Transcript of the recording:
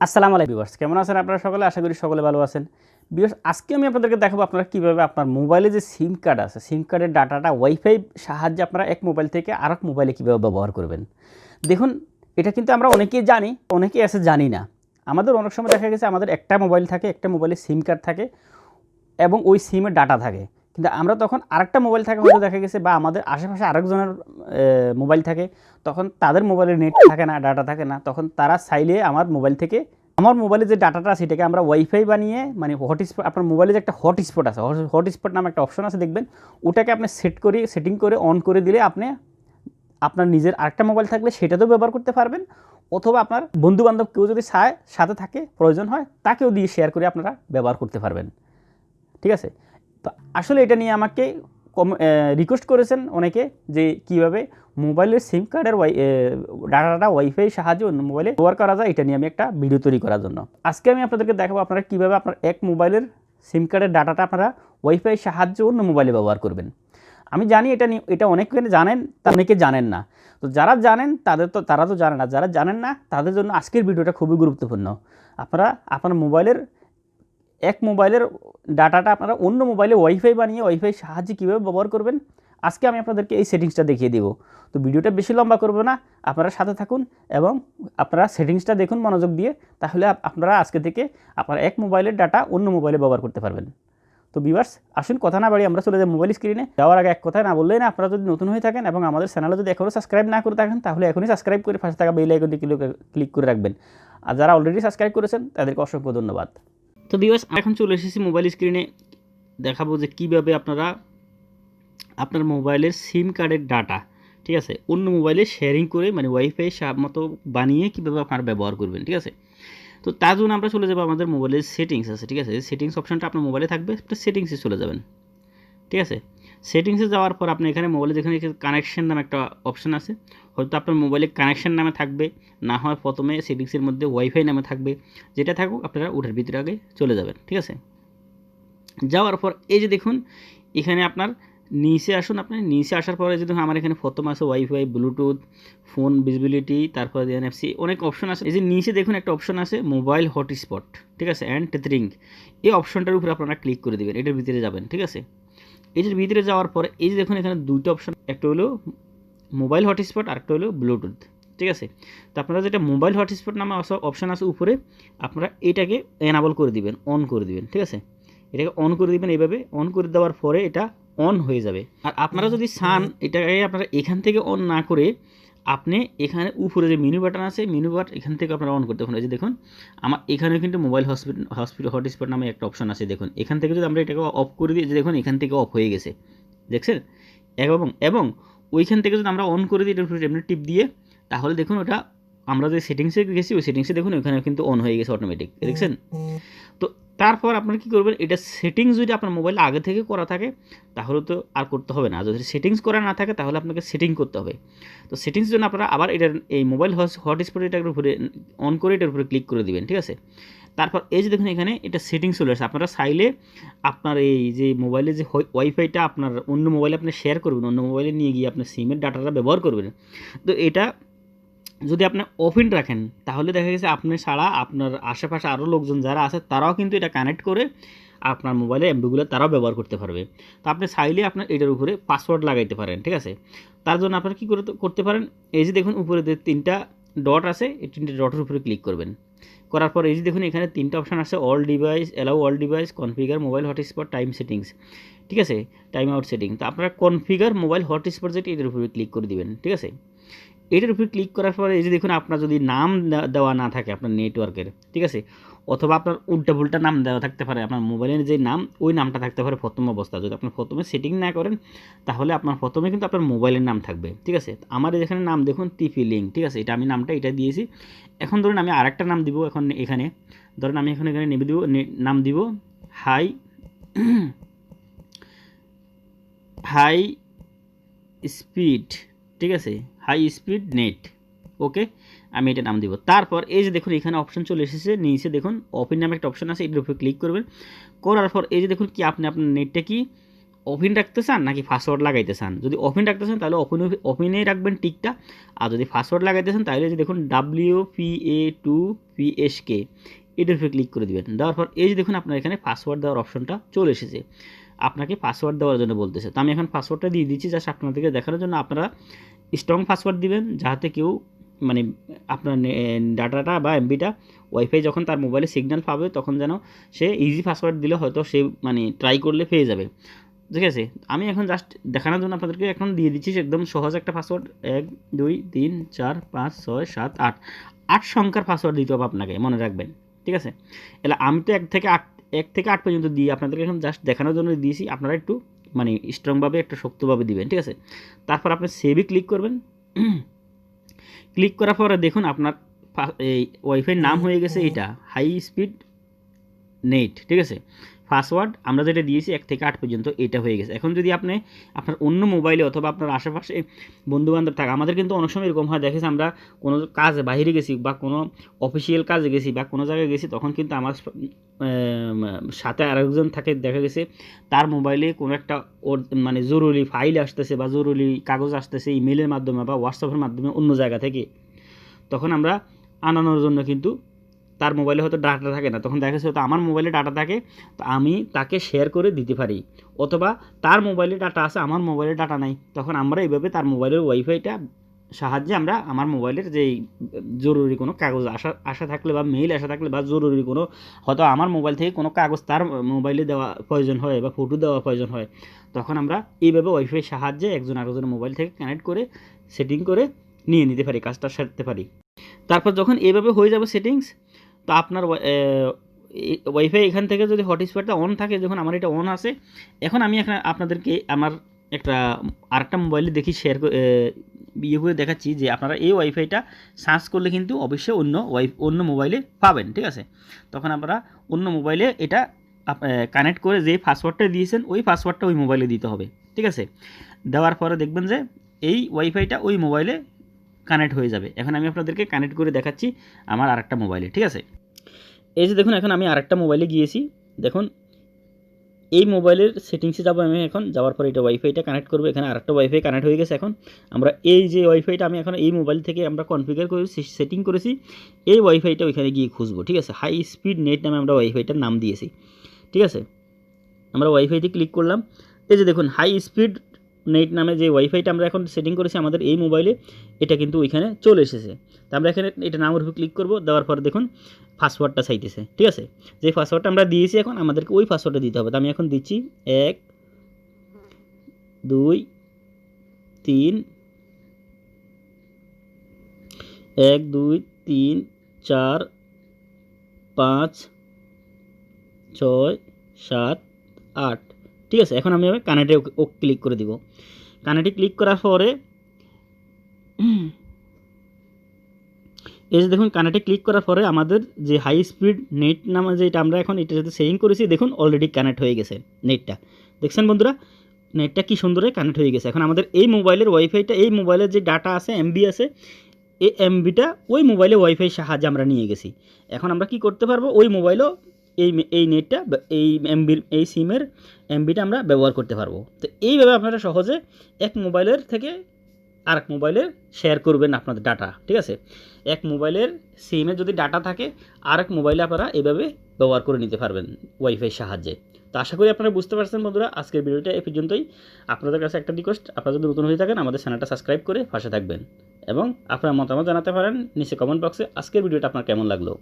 আসসালামু আলাইকুম ভিউয়ার্স, কেমন আছেন আপনারা সকলে? আশা করি সকলে ভালো আছেন। ভিউয়ার্স, আজকে আমি আপনাদেরকে দেখাবো আপনারা কীভাবে আপনার মোবাইলে যে সিম কার্ড আছে, সিম কার্ডের ডাটাটা ওয়াইফাই সাহায্যে আপনারা এক মোবাইল থেকে আরেক মোবাইলে কীভাবে ব্যবহার করবেন। দেখুন, এটা কিন্তু আমরা অনেকেই জানি, অনেকেই আছে জানি না। আমাদের অনেক সময় দেখা গেছে আমাদের একটা মোবাইল থাকে, একটা মোবাইলে সিম কার্ড থাকে এবং ওই সিমের ডাটা থাকে। কিন্তু আমরা তখন আরেকটা মোবাইল থাকে, হয়তো দেখা গেছে বা আমাদের আশেপাশে আরেকজনের মোবাইল থাকে, তখন তাদের মোবাইলে নেট থাকে না, ডাটা থাকে না, তখন তারা চাইলে আমার মোবাইলে যে ডাটাটা আছে সেটাকে আমরা ওয়াইফাই বানিয়ে, মানে হটস্পট, আপনার মোবাইলে যে একটা হটস্পট আছে, হটস্পট নামে একটা অপশন আছে দেখবেন, ওটাকে আপনি সেটিং করে অন করে দিলে আপনি আপনার নিজের আরেকটা মোবাইল থাকলে সেটাতেও ব্যবহার করতে পারবেন, অথবা আপনার বন্ধুবান্ধব কেউ যদি সাথে থাকে, প্রয়োজন হয়, তাকেও দিয়ে শেয়ার করে আপনারা ব্যবহার করতে পারবেন। ঠিক আছে? তো আসলে এটা নিয়ে আমাকে রিকোয়েস্ট করেছেন অনেকে যে কীভাবে মোবাইলের সিম কার্ডের ডাটাটা ওয়াইফাই সাহায্যে অন্য মোবাইলে ব্যবহার করা যায়, এটা নিয়ে আমি একটা ভিডিও তৈরি করার জন্য আজকে আমি আপনাদেরকে দেখাবো আপনারা কীভাবে আপনার এক মোবাইলের সিম কার্ডের ডাটাটা আপনারা ওয়াইফাই সাহায্যে অন্য মোবাইলে ব্যবহার করবেন। আমি জানি এটা অনেকে জানেন, তা অনেকে জানেন না। তো যারা জানেন তারা তো জানে না, যারা জানেন না তাদের জন্য আজকের ভিডিওটা খুবই গুরুত্বপূর্ণ। আপনারা আপনার এক মোবাইলের ডাটাটা আপনারা অন্য মোবাইলে ওয়াইফাই বানিয়ে ওয়াইফাই সাহায্যে কীভাবে ব্যবহার করবেন, আজকে আমি আপনাদেরকে এই সেটিংসটা দেখিয়ে দেবো। তো ভিডিওটা বেশি লম্বা করবো না, আপনারা সাথে থাকুন এবং আপনারা সেটিংসটা দেখুন মনোযোগ দিয়ে, তাহলে আপনারা আজকে থেকে আপনার এক মোবাইলের ডাটা অন্য মোবাইলে ব্যবহার করতে পারবেন। তো ভিউয়ার্স, আসুন কথা না বাড়ি আমরা চলে যাই মোবাইল স্ক্রিনে। যাওয়ার আগে এক কথা না বললেই না, আপনারা যদি নতুন হয়ে থাকেন এবং আমাদের চ্যানেলে যদি এখনও সাবস্ক্রাইব না করে থাকেন, তাহলে এখনই সাবস্ক্রাইব করে পাশে থাকা বেল আইকনটি ক্লিক করে রাখবেন। আর যারা অলরেডি সাবস্ক্রাইব করেছেন তাদেরকে অসংখ্য ধন্যবাদ। তো ভিউয়ার্স, এখন চলে এসেছি মোবাইল স্ক্রিনে। দেখাবো যে কীভাবে আপনারা আপনার মোবাইলের সিম কার্ডের ডাটা, ঠিক আছে, অন্য মোবাইলে শেয়ারিং করে, মানে ওয়াইফাই মতো বানিয়ে কীভাবে আপনারা ব্যবহার করবেন। ঠিক আছে? তো তার জন্য আমরা চলে যাবো আমাদের মোবাইলের সেটিংস আছে, ঠিক আছে, সেটিংস অপশনটা আপনার মোবাইলে থাকবে, সেটিংসে চলে যাবেন। ঠিক আছে? সেটিংসে যাওয়ার পর আপনি এখানে মোবাইলে যেখানে কানেকশন নামে একটা অপশন আছে, হয়তো আপনার মোবাইলে কানেকশন নামে থাকবে, না হয় প্রথমে সেটিংসের মধ্যে ওয়াইফাই নামে থাকবে, যেটা থাকুক আপনারা ওটার ভিতরে আগে চলে যাবেন। ঠিক আছে? যাওয়ার পর এই যে দেখুন এখানে আপনার নিচে আসুন, আপনি নিচে আসার পরে যদি আমার এখানে প্রথম আছে ওয়াইফাই, ব্লুটুথ, ফোন ভিজিবিলিটি, তারপরে এনএফসি, অনেক অপশন আছে। এই যে নিচে দেখুন একটা অপশন আছে মোবাইল হটস্পট, ঠিক আছে, অ্যান্ড টেথরিং, এই অপশনটার উপরে আপনারা ক্লিক করে দেবেন, এটার ভিতরে যাবেন। ঠিক আছে? এটার ভিতরে যাওয়ার পরে এই যে দেখুন এখানে দুইটা অপশন, একটা হলো মোবাইল হটস্পট আর একটা হলো ব্লুটুথ। ঠিক আছে? তো আপনারা যেটা মোবাইল হটস্পট নামে অপশন আছে উপরে, আপনারা এটাকে এনাবল করে দিবেন, অন করে দিবেন। ঠিক আছে? এটাকে অন করে দিবেন, এইভাবে অন করে দেওয়ার পরে এটা অন হয়ে যাবে। আর আপনারা যদি চান এটাকে আপনারা এখান থেকে অন না করে আপনি এখানে উপরে যে মেনু বাটন আছে, মেনু বাটন এখান থেকে আপনারা অন করতে পারেন। এই যে দেখুন আমার এখানে কিন্তু মোবাইল হটস্পট নামে একটা অপশন আছে, দেখুন এখান থেকে যদি আমরা এটাকে অফ করে দিই, যে দেখুন এখান থেকে অফ হয়ে গেছে, দেখছেন? এবং ওইখান থেকে যদি আমরা অন করে দিই, এটার উপরে এমনি টিপ দিয়ে, তাহলে দেখুন ওটা আমরা যে সেটিংসে গেছি ওই সেটিংসে দেখুন ওখানে কিন্তু অন হয়ে গেছে অটোমেটিক, দেখছেন? তো তারপর আপনারা কী করবেন, এটা সেটিংস যদি আপনার মোবাইলে আগে থেকে করা থাকে তাহলে তো আর করতে হবে না, যদি সেটিংস করা না থাকে তাহলে আপনাকে সেটিং করতে হবে। তো সেটিংসের জন্য আপনারা আবার এটার এই মোবাইল হটস্পট এটার উপরে অন করে এটার উপরে ক্লিক করে দিবেন। ঠিক আছে? তারপর এই যে দেখুন এখানে এটা সেটিংস চলে আসে। আপনারা চাইলে আপনার এই যে মোবাইলে যে ওয়াইফাইটা আপনার অন্য মোবাইলে আপনি শেয়ার করবেন, অন্য মোবাইলে নিয়ে গিয়ে আপনার সিমের ডাটাটা ব্যবহার করবেন, তো এটা যদি আপনি ওপেন রাখেন তাহলে দেখা গেছে আপনি ছাড়া আপনার আশেপাশে আরও লোকজন যারা আছে তারাও কিন্তু এটা কানেক্ট করে আপনার মোবাইলে এমবিগুলো তারাও ব্যবহার করতে পারবে। তো আপনি চাইলে আপনার এটার উপরে পাসওয়ার্ড লাগাইতে পারেন। ঠিক আছে? তার জন্য আপনারা কী করতে পারেন, এই যে দেখুন উপরে যে তিনটা ডট আছে, এই তিনটে ডটের উপরে ক্লিক করবেন। করার পর এই যে দেখুন এখানে তিনটা অপশান আছে, all device, allow all device, configure mobile hotspot, time settings. ঠিক আছে? Time out setting. তো আপনারা কনফিগার মোবাইল হটস্পট যেটা এটার উপরে ক্লিক করে দিবেন। ঠিক আছে? এটার উপরে ক্লিক করার পরে এই যে দেখুন আপনার যদি নাম দেওয়া না থাকে আপনার নেটওয়ার্কের, ঠিক আছে, অথবা আপনার উল্টা নাম দেওয়া থাকতে পারে, আপনার মোবাইলের যে নাম ওই নামটা থাকতে পারে প্রথম অবস্থা, যদি আপনার প্রথমে সেটিং না করেন তাহলে আপনার প্রথমে কিন্তু আপনার মোবাইলের নাম থাকবে। ঠিক আছে? আমার যেখানে নাম দেখুন টিপি লিঙ্ক, ঠিক আছে, এটা আমি নামটা এটা দিয়েছি। এখন ধরুন আমি আরেকটা নাম দিব, এখন এখানে ধরুন আমি এখানে নাম দিব হাই হাই স্পিড, ঠিক আছে, হাই স্পিড নেট। ওকে, আমি এটা নাম দিব। তারপর এই যে দেখুন এখানে অপশন চলে এসেছে, নিচে দেখুন ওপেন নামে একটা অপশন আছে, এটার উপরে ক্লিক করবেন। করার পর এই যে দেখুন কি আপনি আপনার নেটটা কি ওপেন রাখতে চান নাকি পাসওয়ার্ড লাগাইতে চান। যদি ওপেন রাখতে চান তাহলে ওপেনেই রাখবেন টিকটা, আর যদি পাসওয়ার্ড লাগাইতে চান তাহলে যে দেখুন WPA2PSK এটার উপরে ক্লিক করে দেবেন। দেওয়ার পর এই যে দেখুন আপনার এখানে পাসওয়ার্ড দেওয়ার অপশনটা চলে এসেছে, আপনাকে পাসওয়ার্ড দেওয়ার জন্য বলতেছে। তো আমি এখন পাসওয়ার্ডটা দিয়ে দিচ্ছি জাস্ট আপনাদেরকে দেখানোর জন্য। আপনারা স্ট্রং পাসওয়ার্ড দিবেন যাতে কেউ মানে আপনার ডাটাটা বা এমবিটা ওয়াইফাই যখন তার মোবাইলে সিগন্যাল পাবে তখন যেন সে ইজি পাসওয়ার্ড দিলে হয়তো সে মানে ট্রাই করলে পেয়ে যাবে, ঠিক আছে। আমি এখন জাস্ট দেখানোর জন্য আপনাদেরকে এখন দিয়ে দিচ্ছি একদম সহজ একটা পাসওয়ার্ড। 1 2 3 4 5 6 7 8 8 সংখ্যার পাসওয়ার্ড দিতে হবে আপনাকে, মনে রাখবেন, ঠিক আছে। এলে আমি তো 1 থেকে 8 পর্যন্ত দিয়ে আপনাদেরকে এখন জাস্ট দেখানোর জন্য দিয়েছি, আপনারা একটু মানে স্ট্রংভাবে একটু শক্তভাবে দিবেন, ঠিক আছে। তারপর আপনি সেভে ক্লিক করবেন। ক্লিক করার পরে দেখুন আপনার এই ওয়াইফাইয়ের নাম হয়ে গেছে এটা হাই স্পিড নেট, ঠিক আছে। পাসওয়ার্ড আমরা যেটা দিয়েছি 1 থেকে 8 পর্যন্ত এটা হয়ে গেছে। এখন যদি আপনি আপনার অন্য মোবাইলে অথবা আপনার আশেপাশে বন্ধুবান্ধব থাকে, আমাদের কিন্তু অনেক সময় এরকম হয়, দেখেছি আমরা কোনো কাজে বাইরে গেছি বা কোনো অফিসিয়াল কাজে গেছি বা কোনো জায়গায় গেছি, তখন কিন্তু আমার সাথে আরেকজন থাকে, দেখা গেছে তার মোবাইলে কোনো একটা ওর মানে জরুরি ফাইল আসতেছে বা জরুরি কাগজ আসতেছে ইমেলের মাধ্যমে বা হোয়াটসঅ্যাপের মাধ্যমে অন্য জায়গা থেকে, তখন আমরা আনানোর জন্য কিন্তু তার মোবাইলে হয়তো ডাটা থাকে না, তখন দেখা যাচ্ছে হয়তো আমার মোবাইলে ডাটা থাকে, তো আমি তাকে শেয়ার করে দিতে পারি, অথবা তার মোবাইলে ডাটা আছে আমার মোবাইলে ডাটা নাই, তখন আমরা এইভাবে তার মোবাইলের ওয়াইফাইটা সাহায্যে আমরা আমার মোবাইলের যেই জরুরি কোনো কাগজ আসা থাকলে বা মেইল আসা থাকলে বা জরুরি কোনো হয়তো আমার মোবাইল থেকে কোনো কাগজ তার মোবাইলে দেওয়া প্রয়োজন হয় বা ফটো দেওয়া প্রয়োজন হয়, তখন আমরা এইভাবে ওয়াইফাই সাহায্যে একজন আরেকজনের মোবাইল থেকে কানেক্ট করে সেটিং করে নিয়ে নিতে পারি, কাজটা সারতে পারি। তারপর যখন এইভাবে হয়ে যাবে সেটিংস, তো আপনার ওয়াইফাই এখান থেকে যদি হটস্পটটা অন থাকে, যখন আমার এটা অন আছে, এখন আমি এখানে আপনাদেরকে আমার একটা আরেকটা মোবাইলে দেখি শেয়ার ইয়ে করে দেখাচ্ছি যে আপনারা এই ওয়াইফাইটা সার্চ করলে কিন্তু অবশ্যই অন্য মোবাইলে পাবেন, ঠিক আছে। তখন আপনারা অন্য মোবাইলে এটা কানেক্ট করে যে পাসওয়ার্ডটা দিয়েছেন ওই পাসওয়ার্ডটা ওই মোবাইলে দিতে হবে, ঠিক আছে। দেওয়ার পরে দেখবেন যে এই ওয়াইফাইটা ওই মোবাইলে কানেক্ট হয়ে যাবে। এখন আমি আপনাদেরকে কানেক্ট করে দেখাচ্ছি আমার আরেকটা মোবাইলে, ঠিক আছে। এই যে দেখুন এখন আমি আরেকটা মোবাইলে গিয়েছি, দেখুন এই মোবাইলের সেটিংসে যাবো আমি, এখন যাওয়ার পর এটা ওয়াইফাইটা কানেক্ট করবো, এখানে আরেকটা ওয়াইফাই কানেক্ট হয়ে গেছে। এখন আমরা এই যে ওয়াইফাইটা আমি এখন এই মোবাইল থেকে আমরা কনফিগার করেছি সেটিং করেছি, এই ওয়াইফাইটা ওইখানে গিয়ে খুঁজবো, ঠিক আছে। হাই স্পিড নেট নামে আমরা ওয়াইফাইটার নাম দিয়েছি, ঠিক আছে। আমরা ওয়াইফাইতে ক্লিক করলাম, এই যে দেখুন হাই স্পিড নেট নামে যে ওয়াইফাইটা আমরা এখন সেটিং করেছি আমাদের এই মোবাইলে, এটা কিন্তু ওইখানে চলে এসেছে। তো আমরা এখানে এটা নামের উপর ক্লিক করব, দেওয়ার পর দেখুন পাসওয়ার্ডটা চাইতেছে, ঠিক আছে। যে পাসওয়ার্ডটা আমরা দিয়েছি এখন আমাদেরকে ওই পাসওয়ার্ডটা দিতে হবে। তো আমি এখন দিচ্ছি 1 2 3 1 2 3 4 5 6 7 8, ঠিক আছে। এখন আমি কানেক্টে ও ক্লিক করে দিব। কানেক্টে ক্লিক করার পরে এই যে দেখুন কানেক্টে ক্লিক করার পরে আমাদের যে হাই স্পিড নেট নামে যেটা আমরা এখন এটা যাতে সেটিং করেছি, দেখুন অলরেডি কানেক্ট হয়ে গেছে নেটটা, দেখছেন বন্ধুরা নেটটা কি সুন্দর কানেক্ট হয়ে গেছে। এখন আমাদের এই মোবাইলের ওয়াইফাইটা, এই মোবাইলের যে ডাটা আছে এমবি আছে, এই এমবিটা ওই মোবাইলে ওয়াইফাই সাহায্যে আমরা নিয়ে গেছি। এখন আমরা কি করতে পারবো, ওই মোবাইলও এই নেটটা এই এমবির এই সিমের এমবিটা আমরা ব্যবহার করতে পারবো। তো এইভাবে আপনারা সহজে এক মোবাইলের থেকে আরেক মোবাইলে শেয়ার করবেন আপনাদের ডাটা, ঠিক আছে। এক মোবাইলের সিমে যদি ডাটা থাকে আরেক মোবাইলে আপনারা এভাবে ব্যবহার করে নিতে পারবেন ওয়াইফাই সাহায্যে। তো আশা করি আপনারা বুঝতে পারছেন বন্ধুরা, আজকের ভিডিওটা এই পর্যন্তই। আপনাদের কাছে একটা রিকোয়েস্ট, আপনারা যদি নতুন হয়ে থাকেন আমাদের চ্যানেলটা সাবস্ক্রাইব করে পাশে থাকবেন এবং আপনার মতামত জানাতে পারেন নিচে কমেন্ট বক্সে। আজকের ভিডিওটা আপনার কেমন লাগলো।